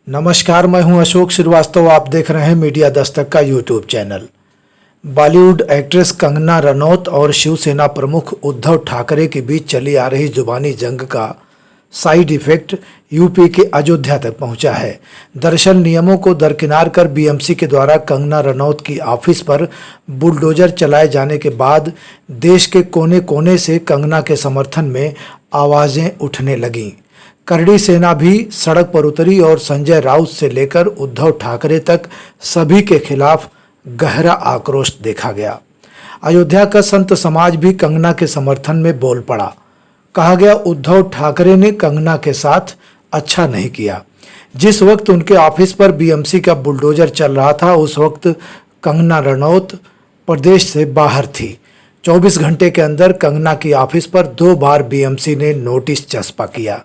नमस्कार, मैं हूं अशोक श्रीवास्तव। आप देख रहे हैं मीडिया दस्तक का YouTube channel. Bollywood actress Kangana Ranaut और शिवसेना प्रमुख उद्धव ठाकरे के बीच चली आ रही जुबानी जंग का साइड इफेक्ट यूपी के अयोध्या तक पहुंचा है। दरअसल नियमों को दरकिनार कर बीएमसी के द्वारा कंगना रनौत की ऑफिस पर बुलडोजर चलाए जाने के बाद देश के कोने कोने से कंगना के समर्थन में आवाज़ें उठने लगीं। करड़ी सेना भी सड़क पर उतरी और संजय राउत से लेकर उद्धव ठाकरे तक सभी के खिलाफ गहरा आक्रोश देखा गया। अयोध्या का संत समाज भी कंगना के समर्थन में बोल पड़ा। कहा गया, उद्धव ठाकरे ने कंगना के साथ अच्छा नहीं किया। जिस वक्त उनके ऑफिस पर बीएमसी का बुलडोजर चल रहा था, उस वक्त कंगना रनौत प्रदेश से बाहर थी। 24 घंटे के अंदर कंगना की ऑफिस पर 2 बार बीएमसी ने नोटिस चस्पा किया।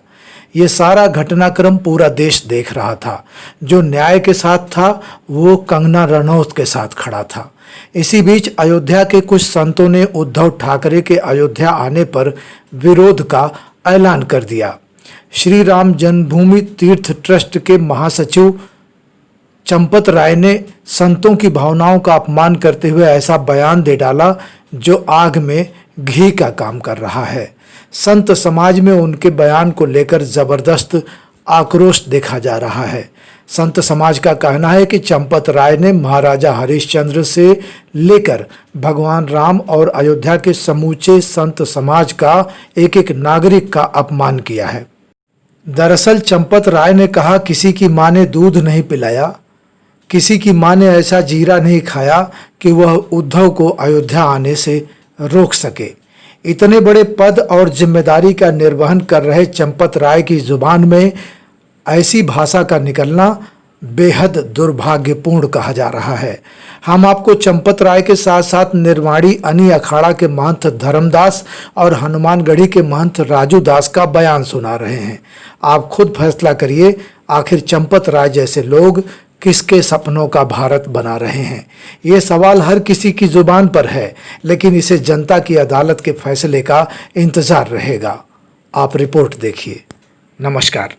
ये सारा घटनाक्रम पूरा देश देख रहा था। जो न्याय के साथ था वो कंगना रनौत के साथ खड़ा था। इसी बीच अयोध्या के कुछ संतों ने उद्धव ठाकरे के अयोध्या आने पर विरोध का ऐलान कर दिया। श्री राम जन्मभूमि तीर्थ ट्रस्ट के महासचिव चंपत राय ने संतों की भावनाओं का अपमान करते हुए ऐसा बयान दे डाला जो आग में घी का काम कर रहा है। संत समाज में उनके बयान को लेकर जबरदस्त आक्रोश देखा जा रहा है। संत समाज का कहना है कि चंपत राय ने महाराजा हरिश्चंद्र से लेकर भगवान राम और अयोध्या के समूचे संत समाज का एक एक नागरिक का अपमान किया है। दरअसल चंपत राय ने कहा, किसी की मां ने दूध नहीं पिलाया, किसी की मां ने ऐसा जीरा नहीं खाया कि वह उद्धव को अयोध्या आने से रोक सके। इतने बड़े पद और जिम्मेदारी का निर्वहन कर रहे चंपत राय की जुबान में ऐसी भाषा का निकलना बेहद दुर्भाग्यपूर्ण कहा जा रहा है। हम आपको चंपत राय के साथ साथ निर्वाणी अनी अखाड़ा के महंत धर्मदास और हनुमानगढ़ी के महंत राजू दास का बयान सुना रहे हैं। आप खुद फैसला करिए, आखिर चंपत राय जैसे लोग किसके सपनों का भारत बना रहे हैं। ये सवाल हर किसी की जुबान पर है, लेकिन इसे जनता की अदालत के फैसले का इंतजार रहेगा। आप रिपोर्ट देखिए। नमस्कार।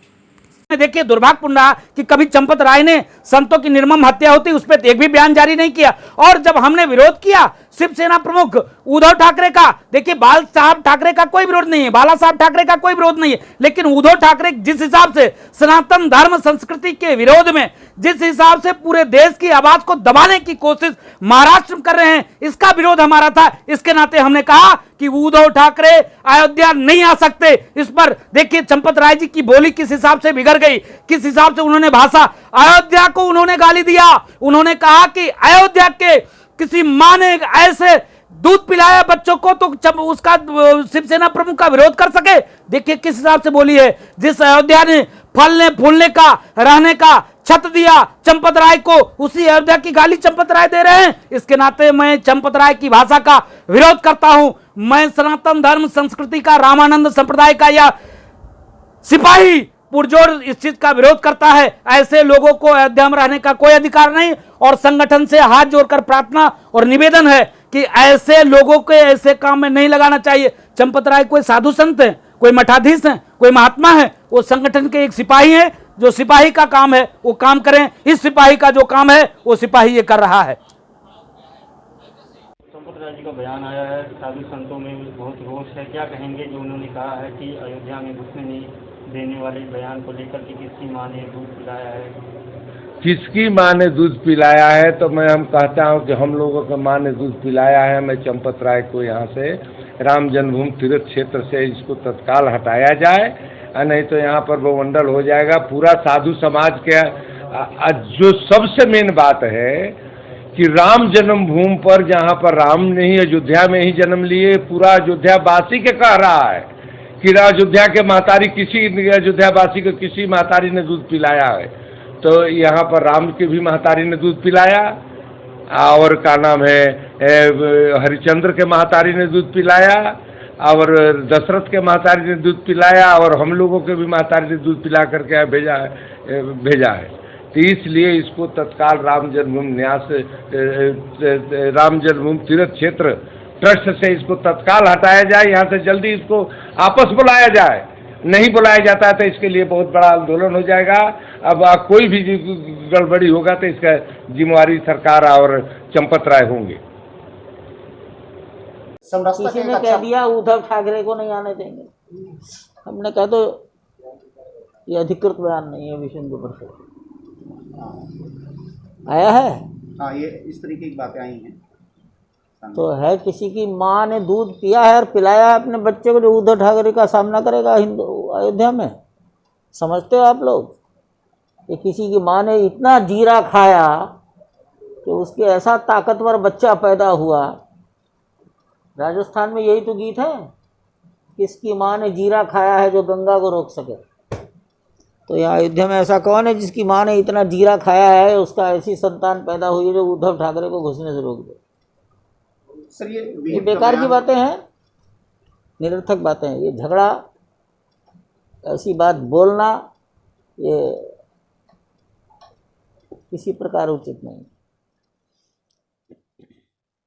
देखिए, दुर्भाग्यपूर्ण रहा कि कभी चंपत राय ने संतों की निर्मम हत्या होती उस पर एक भी बयान जारी नहीं किया। और जब हमने विरोध किया शिवसेना प्रमुख उद्धव ठाकरे का, देखिए बाल साहब ठाकरे का कोई विरोध नहीं है, बाला साहब ठाकरे का कोई विरोध नहीं है, लेकिन उद्धव ठाकरे जिस हिसाब से सनातन धर्म संस्कृति के विरोध में जिस हिसाब से पूरे देश की आवाज को दबाने की कोशिश महाराष्ट्र में कर रहे हैं, इसका विरोध हमारा था। इसके नाते हमने कहा कि उद्धव ठाकरे अयोध्या नहीं आ सकते। इस पर देखिए चंपत राय जी की बोली किस हिसाब से बिगड़ गई, किस हिसाब से उन्होंने भाषा, अयोध्या को उन्होंने गाली दिया। उन्होंने कहा कि अयोध्या के किसी मां ने ऐसे दूध पिलाया बच्चों को तो उसका शिवसेना प्रमुख का विरोध कर सके। देखिए किस हिसाब से बोली है। जिस अयोध्या ने फलने फूलने का रहने का छत दिया चंपत राय को, उसी अयोध्या की गाली चंपत राय दे रहे हैं। इसके नाते मैं चंपत राय की भाषा का विरोध करता हूं। मैं सनातन धर्म संस्कृति का, रामानंद संप्रदाय का या सिपाही पुरजोर इस चीज का विरोध करता है। ऐसे लोगों को अयोध्या में रहने का कोई अधिकार नहीं। और संगठन से हाथ जोड़कर प्रार्थना और निवेदन है कि ऐसे लोगों को ऐसे काम में नहीं लगाना चाहिए। चंपत राय कोई साधु संत है, कोई मठाधीश है, कोई महात्मा है, वो संगठन के एक सिपाही है। जो सिपाही का काम है वो काम करें। इस सिपाही का जो काम है वो सिपाही ये कर रहा है। चंपत राय जी का बयान आया है, साधु संतों में बहुत रोष है। क्या कहेंगे जो उन्होंने कहा है कि अयोध्या में घुसने नहीं देने वाले बयान को लेकर कि किसकी मां ने दूध पिलाया है? किसकी मां ने दूध पिलाया है तो हम कहता हूं कि हम लोगों की मां ने दूध पिलाया है। मैं चंपत राय को यहाँ से राम जन्मभूमि तीर्थ क्षेत्र से इसको तत्काल हटाया जाए, नहीं तो यहाँ पर बहुमंडल हो जाएगा। पूरा साधु समाज के जो सबसे मेन बात है कि राम जन्मभूमि पर, जहाँ पर राम ने ही अयोध्या में ही जन्म लिए, पूरा अयोध्यावासी के कह रहा है कि अयोध्या के महतारी किसी अयोध्यावासी को किसी महतारी ने दूध पिलाया है, तो यहाँ पर राम की भी महतारी ने दूध पिलाया। और क्या नाम है, हरिश्चंद्र के महतारी ने दूध पिलाया, और दशरथ के महतारी ने दूध पिलाया, और हम लोगों के भी महतारी ने दूध पिला करके भेजा है। तो इसलिए इसको तत्काल राम जन्मभूमि तीर्थ क्षेत्र ट्रस्ट से इसको तत्काल हटाया जाए। यहाँ से जल्दी इसको आपस बुलाया जाए नहीं बुलाया जाता है तो इसके लिए बहुत बड़ा आंदोलन हो जाएगा। अब कोई भी गड़बड़ी होगा तो इसका जिम्मेवारी सरकार और चंपत राय होंगे। समरसता किसी का ने एक कह अच्छा दिया उद्धव ठाकरे को नहीं आने देंगे, हमने कहा तो ये अधिकृत बयान नहीं है विश्व हिंदू परिषद आया है हाँ, ये इस तरीके की बातें आई हैं। तो है किसी की माँ ने दूध पिया है और पिलाया है अपने बच्चे को जो उद्धव ठाकरे का सामना करेगा हिंदू अयोध्या में। समझते हो आप लोग कि किसी की माँ ने इतना जीरा खाया कि उसके ऐसा ताकतवर बच्चा पैदा हुआ। राजस्थान में यही तो गीत है, किसकी माँ ने जीरा खाया है जो गंगा को रोक सके। तो यहाँ अयोध्या में ऐसा कौन है जिसकी माँ ने इतना जीरा खाया है, उसका ऐसी संतान पैदा हुई है जो उद्धव ठाकरे को घुसने से रोक दे। सर ये विहिप का बेकार की बयान- बातें हैं, निरर्थक बातें हैं। ये झगड़ा, ऐसी बात बोलना, ये किसी प्रकार उचित नहीं।